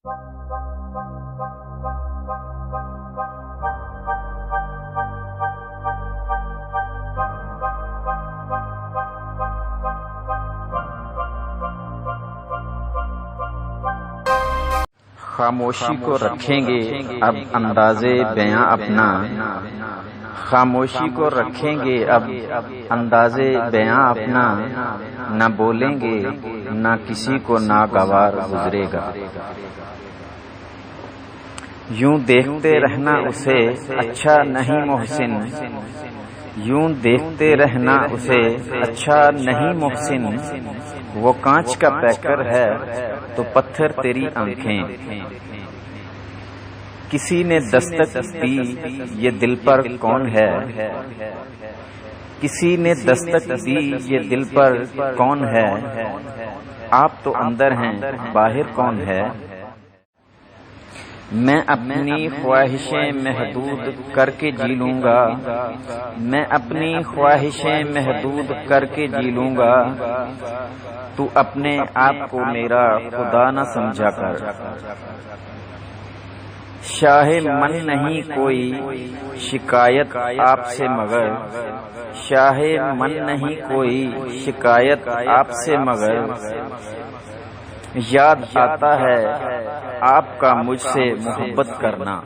خاموشی کو رکھیں گے اب اندازے بیاں اپنا، خاموشی کو رکھیں گے اب اندازے بیاں اپنا، نہ بولیں گے نہ کسی کو ناگوار گزرے گا۔ یوں دیکھتے رہنا اسے اچھا نہیں محسن، یوں دیکھتے رہنا اسے اچھا نہیں محسن، وہ کانچ کا پیکر ہے تو پتھر تیری آنکھیں۔ کسی نے دستک دی یہ دل پر کون ہے، کسی نے دستک دی یہ دل پر کون ہے، آپ تو اندر ہیں باہر کون ہے۔ میں اپنی خواہشیں محدود کر کے جی لوں گا، میں اپنی خواہشیں محدود کر کے جی لوں گا، تو اپنے آپ کو میرا خدا نہ سمجھا کر۔ شاہ من نہیں کوئی شکایت آپ سے مگر، شاہ من نہیں کوئی شکایت آپ سے مگر، یاد آتا ہے آپ کا مجھ سے محبت کرنا۔